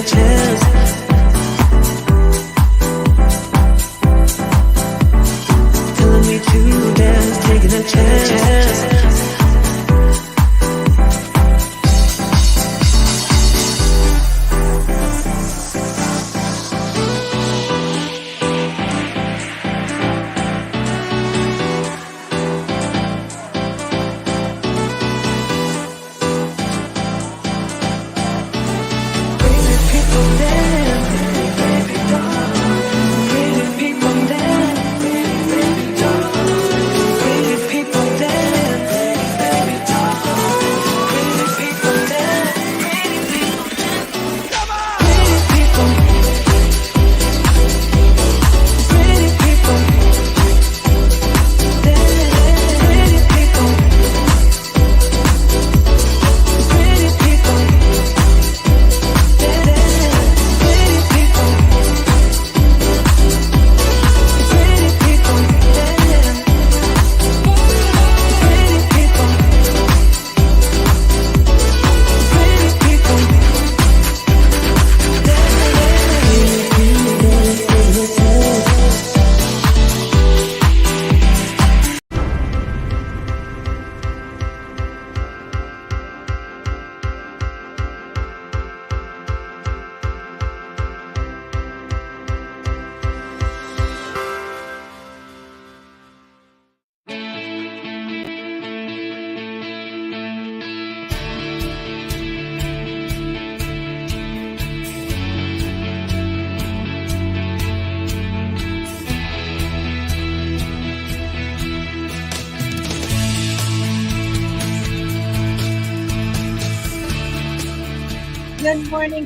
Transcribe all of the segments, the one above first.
chance. Telling me to dance, taking a chance.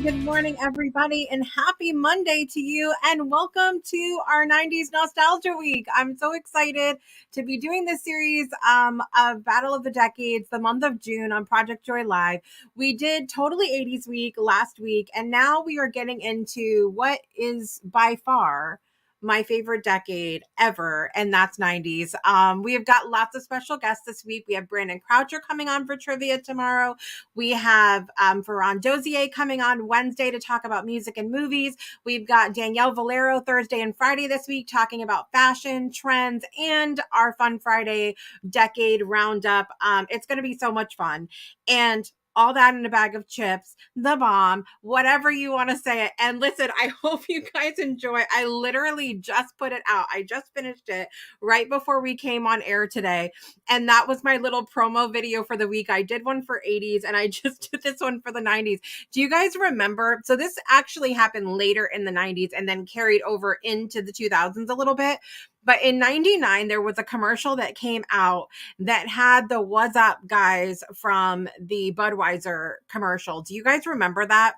Good morning, everybody, and happy Monday to you, and welcome to our 90s Nostalgia Week. I'm so excited to be doing this series of Battle of the Decades, the month of June on Project Joy Live. We did Totally 80s Week last week, and now we are getting into what is by far my favorite decade ever, and that's 90s. We have got lots of special guests this week. We have Brandon Croucher coming on for trivia tomorrow. We have Ferran Dozier coming on Wednesday to talk about music and movies. We've got Danielle Valero Thursday and Friday this week talking about fashion, trends, and our Fun Friday decade roundup. It's going to be so much fun. And all that in a bag of chips, the bomb, whatever you want to say it. And listen, I hope you guys enjoy. I literally just put it out. I just finished it right before we came on air today. And that was my little promo video for the week. I did one for 80s and I just did this one for the 90s. Do you guys remember? So this actually happened later in the 90s and then carried over into the 2000s a little bit. But in 99, there was a commercial that came out that had the "What's Up" guys from the Budweiser commercial. Do you guys remember that?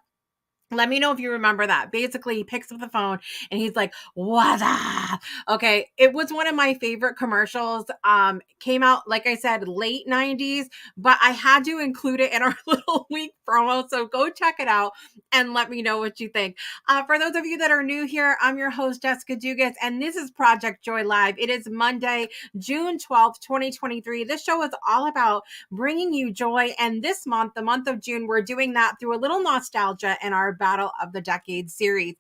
Let me know if you remember that. Basically, he picks up the phone and he's like, "What's up?" Okay. It was one of my favorite commercials. Came out, like I said, late 90s, but I had to include it in our little week promo. So go check it out and let me know what you think. For those of you that are new here, I'm your host, Jessica Dugas, and this is Project Joy Live. It is Monday, June 12th, 2023. This show is all about bringing you joy. And this month, the month of June, we're doing that through a little nostalgia in our Battle of the Decades series.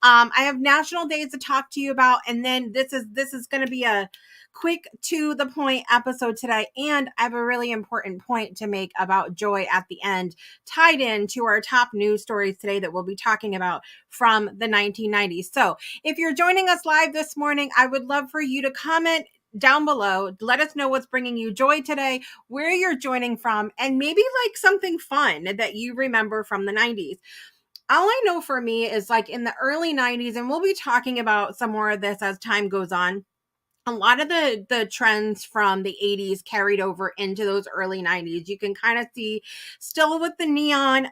I have national days to talk to you about, and then this is going to be a quick to the point episode today, and I have a really important point to make about joy at the end, tied in to our top news stories today that we'll be talking about from the 1990s. So if you're joining us live this morning, I would love for you to comment down below. Let us know what's bringing you joy today, where you're joining from, and maybe like something fun that you remember from the 90s. All I know for me is like in the early 90s, and we'll be talking about some more of this as time goes on. A lot of the trends from the 80s carried over into those early 90s. You can kind of see still with the neon.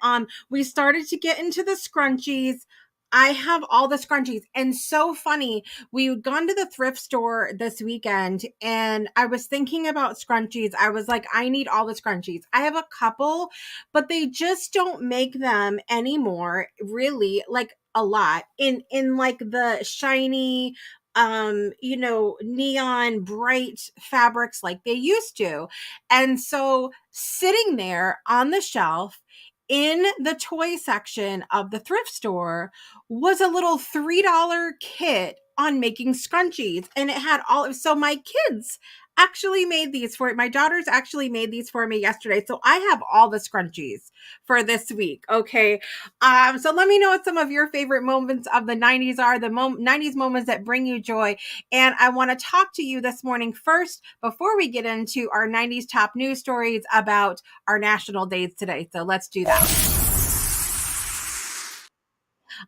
We started to get into the scrunchies. I have all the scrunchies, and so funny. We'd gone to the thrift store this weekend and I was thinking about scrunchies. I was like, I need all the scrunchies. I have a couple, but they just don't make them anymore, really, like a lot in like the shiny neon bright fabrics like they used to. And so sitting there on the shelf in the toy section of the thrift store was a little $3 kit on making scrunchies, and it had all. So my kids actually made these for my daughters actually made these for me yesterday, so I have all the scrunchies for this week. Okay, so let me know what some of your favorite moments of the 90s are, the 90s moments that bring you joy. And I want to talk to you this morning first before we get into our 90s top news stories about our national days today. So let's do that.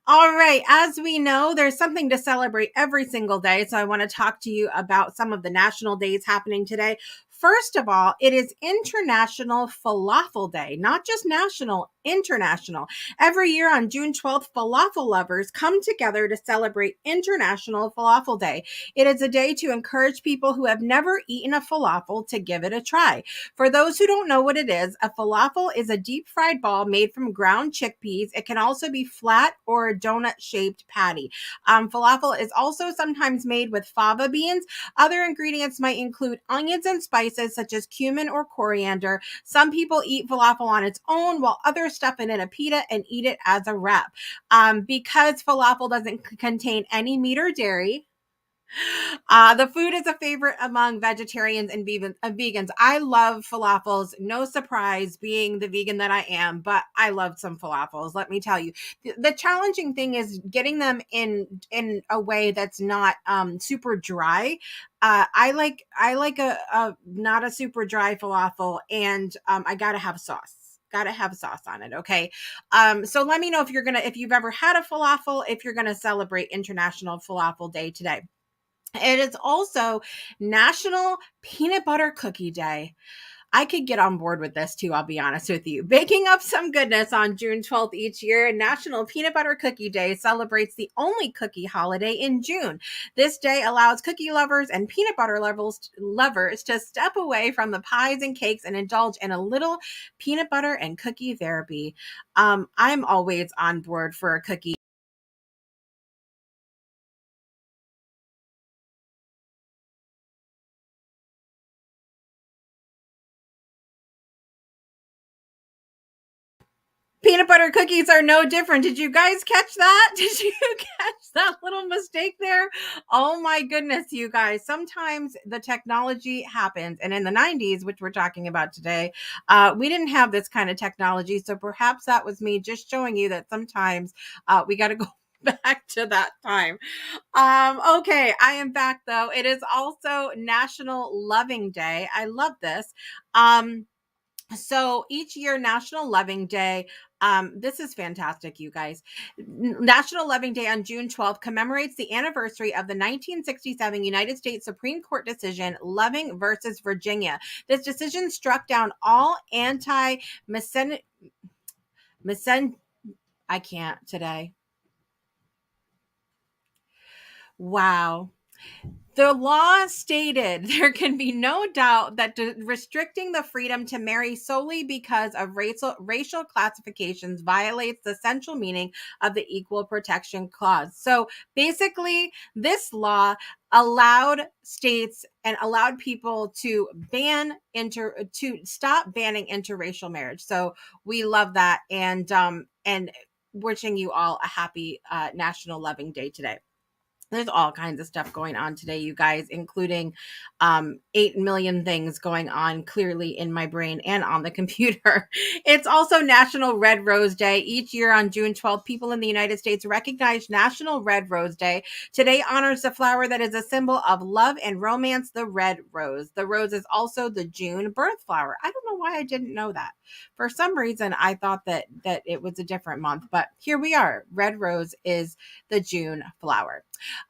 All right. As we know, there's something to celebrate every single day. So I want to talk to you about some of the national days happening today. First of all, it is International Falafel Day, not just national, international. Every year on June 12th, falafel lovers come together to celebrate International Falafel Day. It is a day to encourage people who have never eaten a falafel to give it a try. For those who don't know what it is, a falafel is a deep fried ball made from ground chickpeas. It can also be flat or a donut shaped patty. Falafel is also sometimes made with fava beans. Other ingredients might include onions and spices such as cumin or coriander. Some people eat falafel on its own, while others stuff it in a pita and eat it as a wrap. Because falafel doesn't contain any meat or dairy, the food is a favorite among vegetarians and vegans. I love falafels. No surprise, being the vegan that I am, but I love some falafels. Let me tell you, the challenging thing is getting them in a way that's not super dry. I like a not a super dry falafel, and I gotta have sauce. Gotta have sauce on it. Okay. So let me know if you've ever had a falafel, if you're gonna celebrate International Falafel Day today. It is also National Peanut Butter Cookie Day. I could get on board with this too, I'll be honest with you. Baking up some goodness on June 12th each year, National Peanut Butter Cookie Day celebrates the only cookie holiday in June. This day allows cookie lovers and peanut butter lovers to step away from the pies and cakes and indulge in a little peanut butter and cookie therapy. I'm always on board for a cookie. Peanut butter cookies are no different. Did you guys catch that? Did you catch that little mistake there? Oh my goodness, you guys. Sometimes the technology happens. And in the 90s, which we're talking about today, we didn't have this kind of technology. So perhaps that was me just showing you that sometimes we got to go back to that time. Okay, I am back though. It is also National Loving Day. I love this. So each year, National Loving Day, this is fantastic, you guys. National Loving Day on June 12th commemorates the anniversary of the 1967 United States Supreme Court decision, Loving versus Virginia. This decision struck down all anti-miscegenation. I can't today. Wow. The law stated there can be no doubt that restricting the freedom to marry solely because of racial classifications violates the central meaning of the Equal Protection Clause. So basically, this law allowed states and allowed people to stop banning interracial marriage. So we love that, and wishing you all a happy National Loving Day today. There's all kinds of stuff going on today, you guys, including 8 million things going on clearly in my brain and on the computer. It's also National Red Rose Day. Each year on June 12th, people in the United States recognize National Red Rose Day. Today honors the flower that is a symbol of love and romance, the red rose. The rose is also the June birth flower. I don't know why I didn't know that. For some reason, I thought that it was a different month, but here we are. Red rose is the June flower.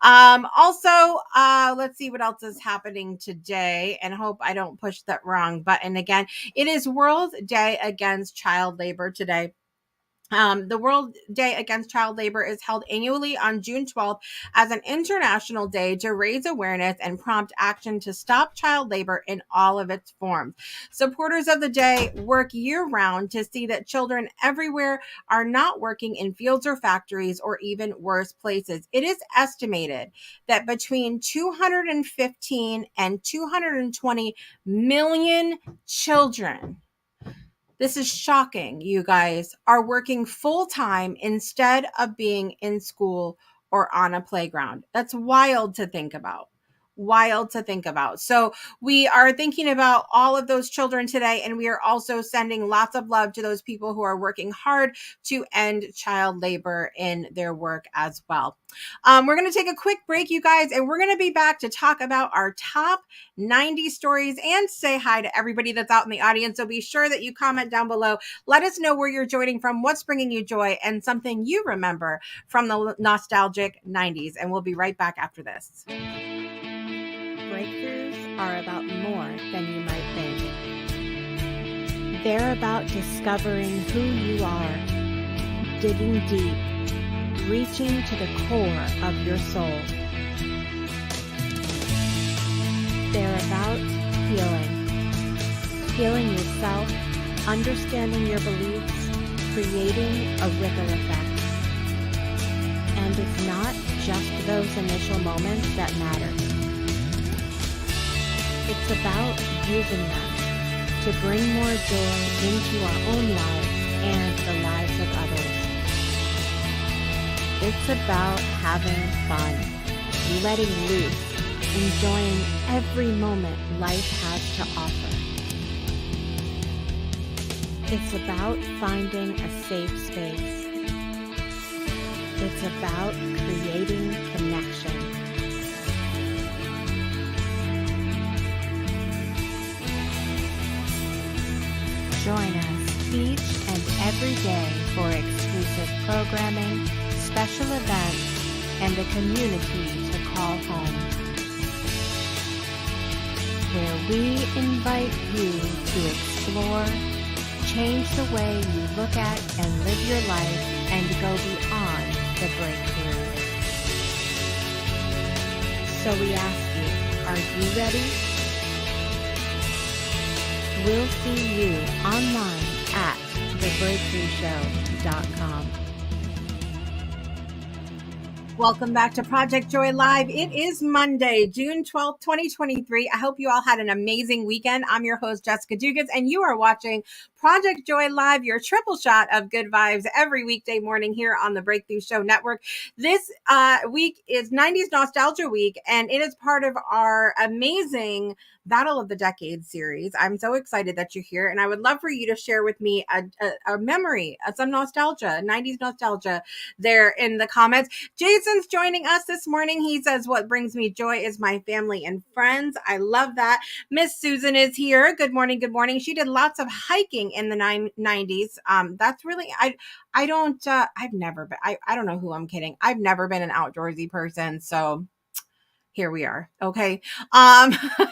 Let's see what else is happening today, and hope I don't push that wrong button again. It is World Day Against Child Labor today. The World Day Against Child Labor is held annually on June 12th as an international day to raise awareness and prompt action to stop child labor in all of its forms. Supporters of the day work year-round to see that children everywhere are not working in fields or factories or even worse places. It is estimated that between 215 and 220 million children this is shocking, you guys, are working full time instead of being in school or on a playground. That's wild to think about. Wild to think about. So we are thinking about all of those children today, and we are also sending lots of love to those people who are working hard to end child labor in their work as well. We're going to take a quick break, you guys, and we're going to be back to talk about our top 90 stories and say hi to everybody that's out in the audience. So be sure that you comment down below. Let us know where you're joining from, what's bringing you joy, and something you remember from the nostalgic 90s. And we'll be right back after this. Breakthroughs are about more than you might think. They're about discovering who you are, digging deep, reaching to the core of your soul. They're about healing yourself, understanding your beliefs, creating a ripple effect. And it's not just those initial moments that matter. It's about using them to bring more joy into our own lives and the lives of others. It's about having fun, letting loose, enjoying every moment life has to offer. It's about finding a safe space. It's about creating connection. Join us each and every day for exclusive programming, special events, and a community to call home, where we invite you to explore, change the way you look at and live your life, and go beyond the breakthrough. So we ask you, are you ready? We'll see you online at thebreakthroughshow.com. Welcome back to Project Joy Live. It is Monday, June 12th, 2023. I hope you all had an amazing weekend. I'm your host, Jessica Dugas, and you are watching Project Joy Live, your triple shot of good vibes every weekday morning here on the Breakthrough Show Network. This week is 90s Nostalgia Week, and it is part of our amazing Battle of the Decades series. I'm so excited that you're here, and I would love for you to share with me a memory, some nostalgia, 90s nostalgia there in the comments. Jason's joining us this morning. He says, what brings me joy is my family and friends. I love that. Miss Susan is here. Good morning. Good morning. She did lots of hiking in the 90s. That's really, I don't, I've never been, I don't know who I'm kidding. I've never been an outdoorsy person. So here we are. Okay.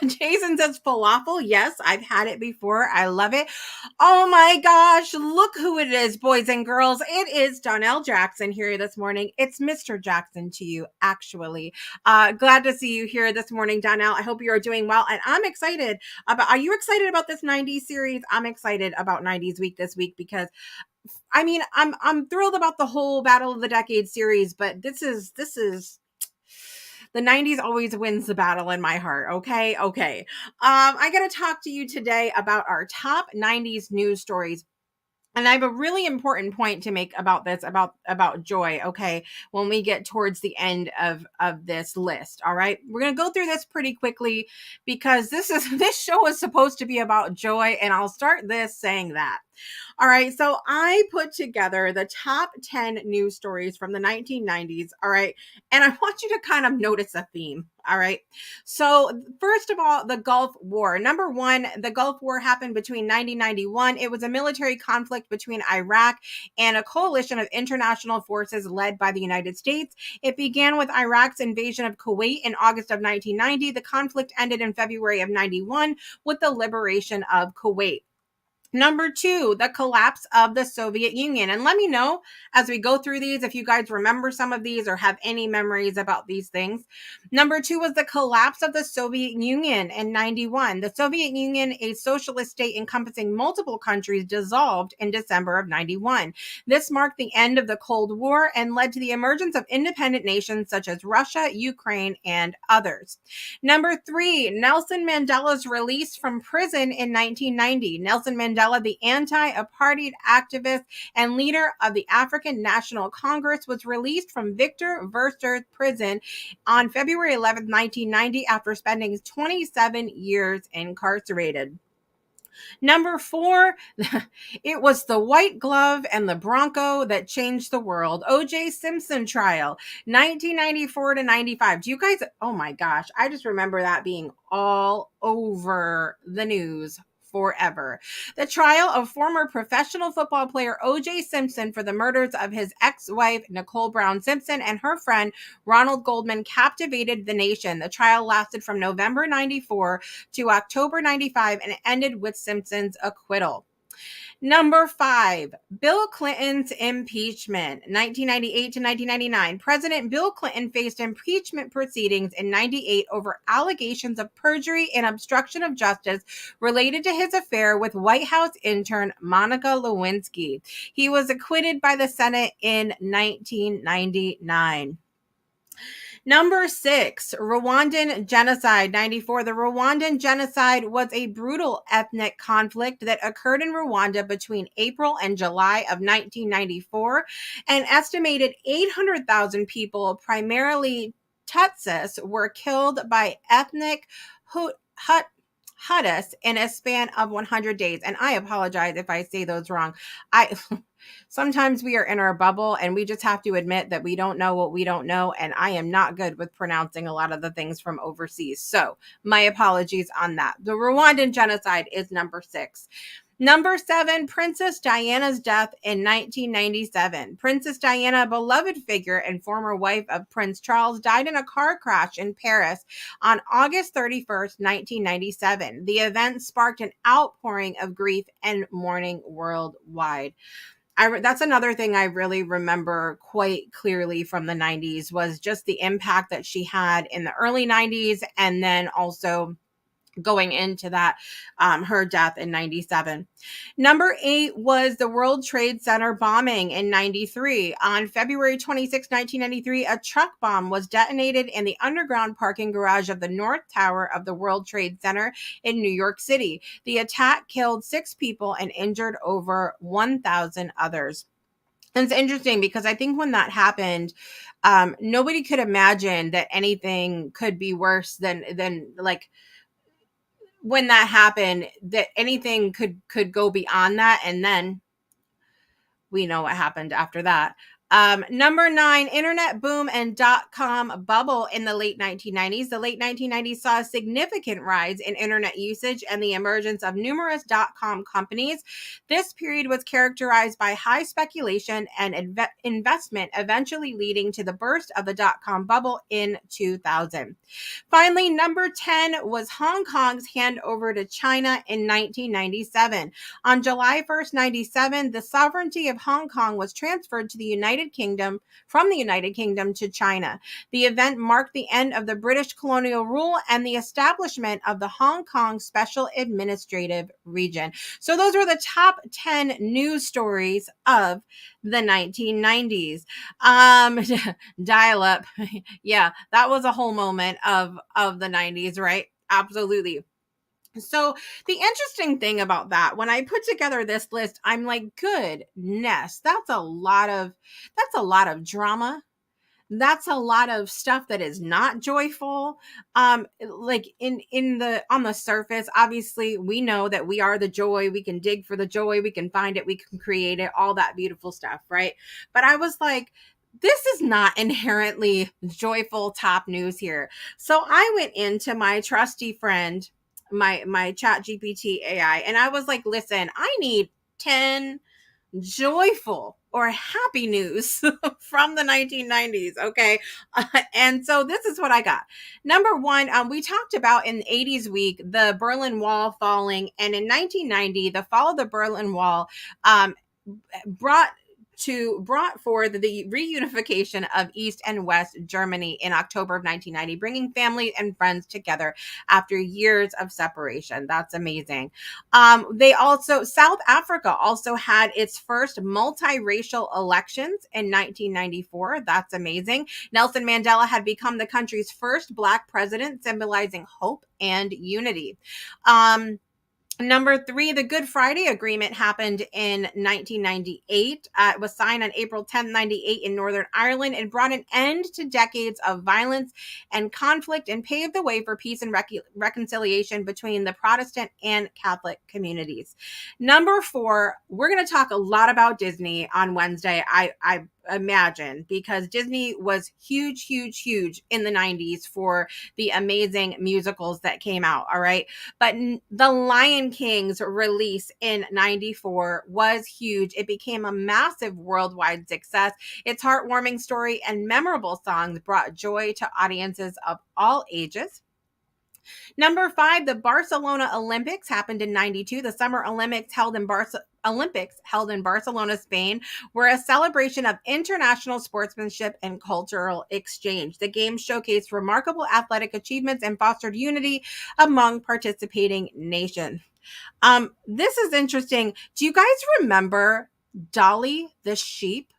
Jason says falafel. Yes, I've had it before. I love it. Oh my gosh. Look who it is, boys and girls. It is Donnell Jackson here this morning. It's Mr. Jackson to you, actually. Glad to see you here this morning, Donnell. I hope you are doing well. And I'm excited about, are you excited about this 90s series? I'm excited about 90s week this week because I mean, I'm thrilled about the whole Battle of the Decades series, but this is the 90s always wins the battle in my heart. Okay. I got to talk to you today about our top 90s news stories. And I have a really important point to make about this, about joy, okay, when we get towards the end of this list, all right? We're going to go through this pretty quickly because this show is supposed to be about joy, and I'll start this saying that. All right, so I put together the top 10 news stories from the 1990s, all right? And I want you to kind of notice a theme, all right? So first of all, the Gulf War. Number one, the Gulf War happened between 1991. It was a military conflict between Iraq and a coalition of international forces led by the United States. It began with Iraq's invasion of Kuwait in August of 1990. The conflict ended in February of 91 with the liberation of Kuwait. Number two, the collapse of the Soviet Union. And let me know as we go through these if you guys remember some of these or have any memories about these things. Number two was the collapse of the Soviet Union in 91. The Soviet Union, a socialist state encompassing multiple countries, dissolved in December of 91. This marked the end of the Cold War and led to the emergence of independent nations such as Russia, Ukraine, and others. Number three, Nelson Mandela's release from prison in 1990. Nelson Mandela Mandela, the anti-apartheid activist and leader of the African National Congress, was released from Victor Verster prison on February 11th, 1990, after spending 27 years incarcerated. Number 4, it was the white glove and the Bronco that changed the world. O.J. Simpson trial, 1994 to 95. Do you guys, oh my gosh, I just remember that being all over the news forever. The trial of former professional football player O.J. Simpson for the murders of his ex-wife, Nicole Brown Simpson, and her friend, Ronald Goldman, captivated the nation. The trial lasted from November 94 to October 95 and ended with Simpson's acquittal. Number 5, Bill Clinton's impeachment, 1998 to 1999. President Bill Clinton faced impeachment proceedings in 98 over allegations of perjury and obstruction of justice related to his affair with White House intern Monica Lewinsky. He was acquitted by the Senate in 1999. Number 6, Rwandan genocide, 94. The Rwandan genocide was a brutal ethnic conflict that occurred in Rwanda between April and July of 1994. An estimated 800,000 people, primarily Tutsis, were killed by ethnic Hutus in a span of 100 days. And I apologize if I say those wrong. Sometimes we are in our bubble and we just have to admit that we don't know what we don't know. And I am not good with pronouncing a lot of the things from overseas. So my apologies on that. The Rwandan genocide is number 6. Number 7, Princess Diana's death in 1997. Princess Diana, a beloved figure and former wife of Prince Charles, died in a car crash in Paris on August 31st, 1997. The event sparked an outpouring of grief and mourning worldwide. That's another thing I really remember quite clearly from the 90s was just the impact that she had in the early 90s, and then also going into that, her death in 97. Number 8 was the World Trade Center bombing in 93. On February 26, 1993, a truck bomb was detonated in the underground parking garage of the North Tower of the World Trade Center in New York City. The attack killed 6 people and injured over 1,000 others. And it's interesting because I think when that happened, nobody could imagine that anything could be worse than like, when that happened, that anything could go beyond that. And then we know what happened after that. Number 9, internet boom and dot-com bubble in the late 1990s. The late 1990s saw a significant rise in internet usage and the emergence of numerous dot-com companies. This period was characterized by high speculation and investment, eventually leading to the burst of the dot-com bubble in 2000. Finally, number 10 was Hong Kong's handover to China in 1997. On July 1st, 97, the sovereignty of Hong Kong was transferred to the United Kingdom from the United Kingdom to China. The event marked the end of the British colonial rule and the establishment of the Hong Kong Special Administrative Region. So those were the top 10 news stories of the 1990s. Dial up. Yeah, that was a whole moment of the 90s, right? Absolutely. So the interesting thing about that, when I put together this list, I'm like, goodness, that's a lot of drama. That's a lot of stuff that is not joyful. Like on the surface, obviously we know that we are the joy. We can dig for the joy. We can find it. We can create it, all that beautiful stuff. Right. But I was like, this is not inherently joyful top news here. So I went into my trusty friend, my chat GPT AI, and I was like, listen, I need 10 joyful or happy news from the 1990s. Okay. And so this is what I got. Number 1, we talked about in 80s week, the Berlin Wall falling. And in 1990, the fall of the Berlin Wall brought forth the reunification of East and West Germany in October of 1990, bringing family and friends together after years of separation. That's amazing. South Africa also had its first multiracial elections in 1994. That's amazing. Nelson Mandela had become the country's first Black president, symbolizing hope and unity. Number 3, the Good Friday Agreement happened in 1998. It was signed on April 10, 98 in Northern Ireland and brought an end to decades of violence and conflict and paved the way for peace and reconciliation between the Protestant and Catholic communities. Number 4, we're going to talk a lot about Disney on Wednesday. I imagine, because Disney was huge in the 90s for the amazing musicals that came out. All right. But the Lion King's release in 94 was huge. It became a massive worldwide success. Its heartwarming story and memorable songs brought joy to audiences of all ages. Number 5, the Barcelona Olympics happened in 92. The Summer Olympics held in Barcelona, Spain, were a celebration of international sportsmanship and cultural exchange. The games showcased remarkable athletic achievements and fostered unity among participating nations. This is interesting. Do you guys remember Dolly the sheep?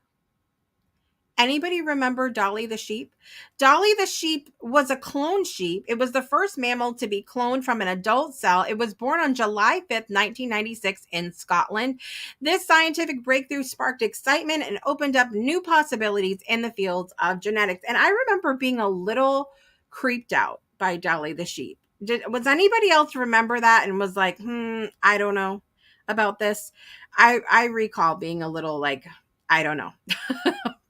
Anybody remember Dolly the sheep? Dolly the sheep was a cloned sheep. It was the first mammal to be cloned from an adult cell. It was born on July 5th, 1996 in Scotland. This scientific breakthrough sparked excitement and opened up new possibilities in the fields of genetics. And I remember being a little creeped out by Dolly the sheep. Was anybody else remember that and was like, I don't know about this? I recall being a little like, I don't know.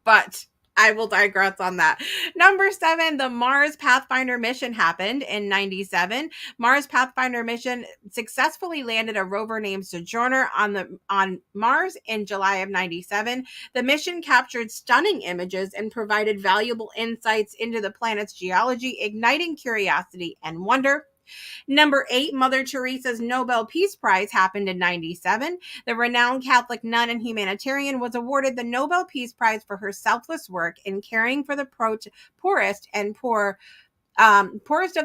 But I will digress on that. Number 7, the Mars Pathfinder mission happened in 97. Mars Pathfinder mission successfully landed a rover named Sojourner on Mars in July of 97. The mission captured stunning images and provided valuable insights into the planet's geology, igniting curiosity and wonder. Number 8, Mother Teresa's Nobel Peace Prize happened in 97. The renowned Catholic nun and humanitarian was awarded the Nobel Peace Prize for her selfless work in caring for the poorest of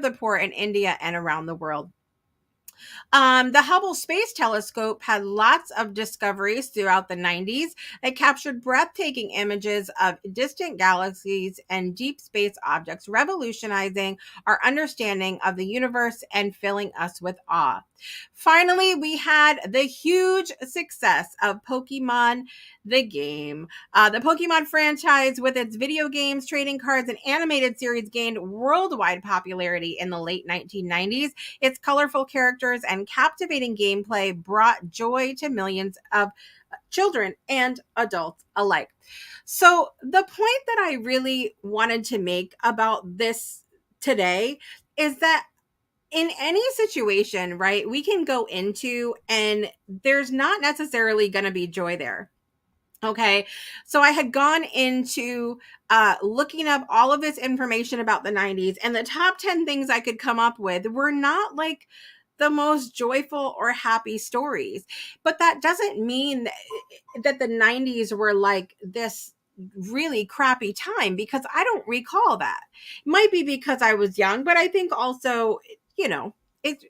the poor in India and around the world. The Hubble Space Telescope had lots of discoveries throughout the 90s. It captured breathtaking images of distant galaxies and deep space objects, revolutionizing our understanding of the universe and filling us with awe. Finally, we had the huge success of Pokemon, the game. The Pokemon franchise, with its video games, trading cards, and animated series, gained worldwide popularity in the late 1990s. Its colorful characters and captivating gameplay brought joy to millions of children and adults alike. So the point that I really wanted to make about this today is that in any situation, right, we can go into and there's not necessarily going to be joy there. Okay, so I had gone into looking up all of this information about the 90s, and the top 10 things I could come up with were not like the most joyful or happy stories. But that doesn't mean that the 90s were like this really crappy time, because I don't recall that. It might be because I was young, but I think also, you know, it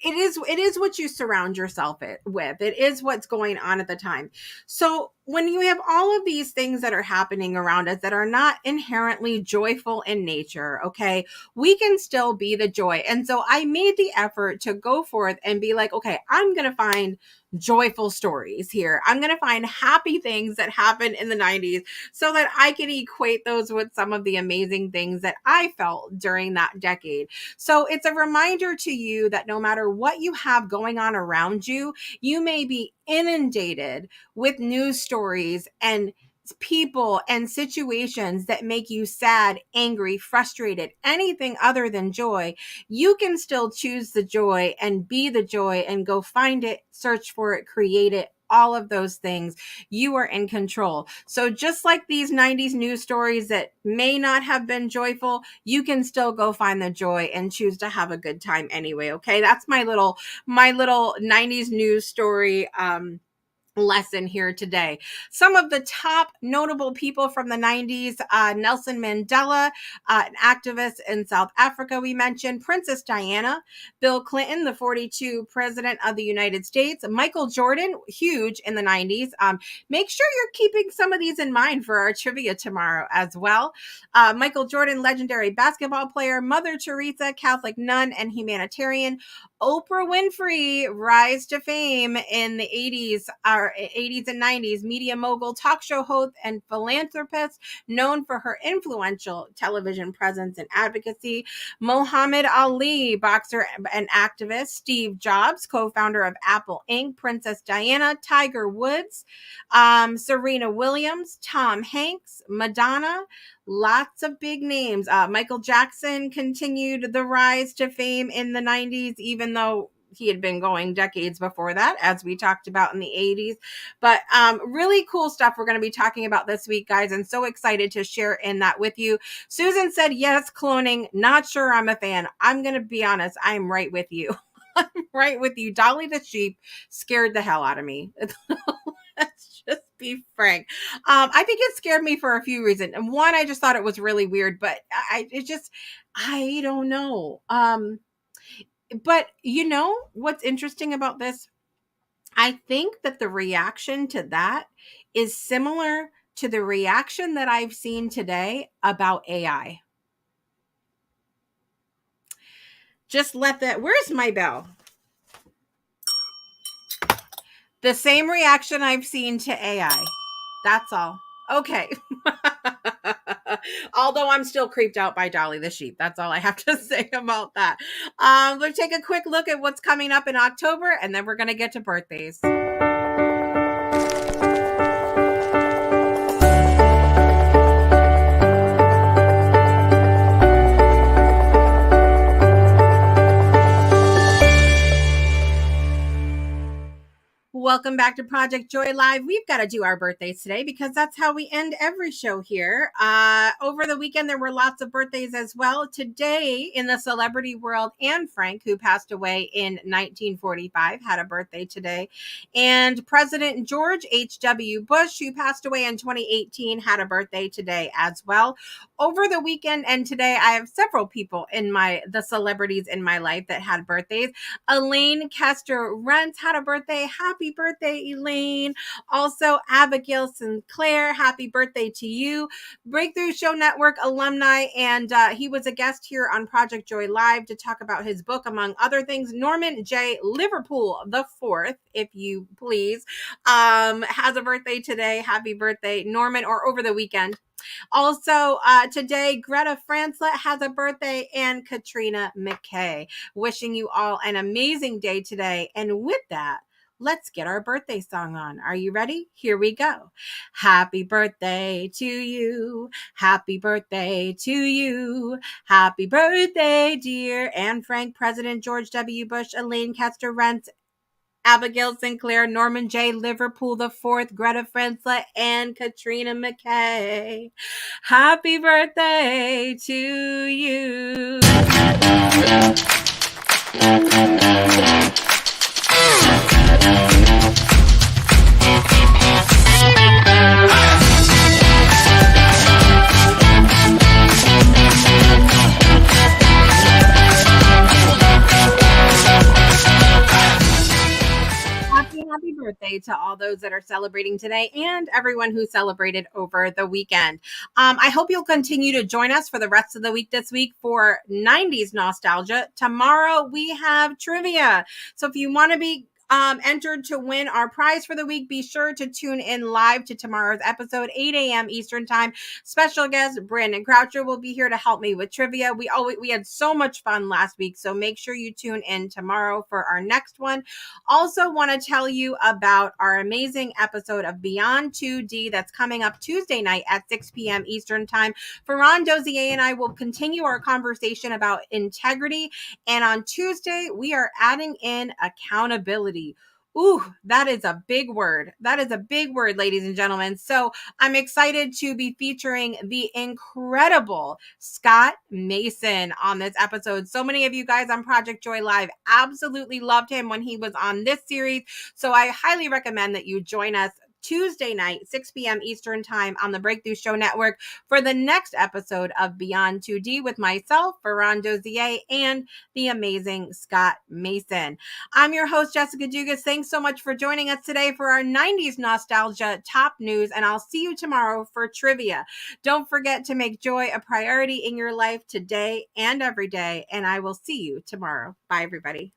is what you surround yourself with. It is what's going on at the time. So when you have all of these things that are happening around us that are not inherently joyful in nature, okay, we can still be the joy. And so I made the effort to go forth and be like, okay, I'm going to find joyful stories here. I'm going to find happy things that happened in the 90s so that I can equate those with some of the amazing things that I felt during that decade. So it's a reminder to you that no matter what you have going on around you, you may be inundated with news stories and people and situations that make you sad, angry, frustrated, anything other than joy. You can still choose the joy and be the joy and go find it, search for it, create it. All of those things, you are in control. So just like these 90s news stories that may not have been joyful, you can still go find the joy and choose to have a good time anyway. Okay, that's my little 90s news story lesson here today. Some of the top notable people from the 90s, Nelson Mandela, an activist in South Africa we mentioned, Princess Diana, Bill Clinton, the 42 president of the United States, Michael Jordan, huge in the 90s. Make sure you're keeping some of these in mind for our trivia tomorrow as well. Michael Jordan, legendary basketball player, Mother Teresa, Catholic nun and humanitarian, Oprah Winfrey, rise to fame in the 80s and 90s, media mogul, talk show host, and philanthropist known for her influential television presence and advocacy. Muhammad Ali, boxer and activist. Steve Jobs, co-founder of Apple Inc. Princess Diana, Tiger Woods, Serena Williams, Tom Hanks, Madonna. Lots of big names. Michael Jackson continued the rise to fame in the 90s, even though he had been going decades before that, as we talked about in the 80s. But really cool stuff we're going to be talking about this week, guys, and so excited to share in that with you. Susan said, yes, cloning. Not sure I'm a fan. I'm going to be honest. I'm right with you. I'm right with you. Dolly the sheep scared the hell out of me. Let's just be frank. I think it scared me for a few reasons. And one, I just thought it was really weird, but I don't know. But you know, what's interesting about this? I think that the reaction to that is similar to the reaction that I've seen today about AI. Just let that, where's my bell? The same reaction I've seen to AI. That's all. Okay. Although I'm still creeped out by Dolly the sheep. That's all I have to say about that. Let's take a quick look at what's coming up in October, and then we're going to get to birthdays. Welcome back to Project Joy Live. We've got to do our birthdays today because that's how we end every show here. Over the weekend, there were lots of birthdays as well. Today, in the celebrity world, Anne Frank, who passed away in 1945, had a birthday today. And President George H.W. Bush, who passed away in 2018, had a birthday today as well. Over the weekend and today, I have several people in the celebrities in my life that had birthdays. Elaine Kester Rentz had a birthday. Happy birthday, Elaine. Also, Abigail Sinclair, happy birthday to you. Breakthrough Show Network alumni, and he was a guest here on Project Joy Live to talk about his book, among other things. Norman J. Liverpool the Fourth, if you please, has a birthday today. Happy birthday, Norman, or over the weekend. Also, today, Greta Franzlet has a birthday, and Katrina McKay. Wishing you all an amazing day today. And with that, let's get our birthday song on. Are you ready? Here we go. Happy birthday to you. Happy birthday to you. Happy birthday, dear Anne Frank, President George W. Bush, Elaine Kester Rentz, Abigail Sinclair, Norman J. Liverpool the Fourth, Greta Franzlet, and Katrina McKay. Happy birthday to you. Happy birthday to all those that are celebrating today and everyone who celebrated over the weekend. I hope you'll continue to join us for the rest of the week this week for 90s nostalgia. Tomorrow we have trivia. So if you want to be entered to win our prize for the week, be sure to tune in live to tomorrow's episode, 8 a.m. Eastern time. Special guest Brandon Croucher will be here to help me with trivia. We had so much fun last week, so make sure you tune in tomorrow for our next one. Also want to tell you about our amazing episode of Beyond 2D that's coming up Tuesday night at 6 p.m. Eastern time. Ferran Dozier and I will continue our conversation about integrity, and on Tuesday we are adding in accountability. Ooh, that is a big word. That is a big word, ladies and gentlemen. So I'm excited to be featuring the incredible Scott Mason on this episode. So many of you guys on Project Joy Live absolutely loved him when he was on this series. So I highly recommend that you join us Tuesday night, 6 p.m. Eastern Time on the Breakthrough Show Network for the next episode of Beyond 2D with myself, Ferran Dozier, and the amazing Scott Mason. I'm your host, Jessica Dugas. Thanks so much for joining us today for our 90s nostalgia top news, and I'll see you tomorrow for trivia. Don't forget to make joy a priority in your life today and every day, and I will see you tomorrow. Bye, everybody.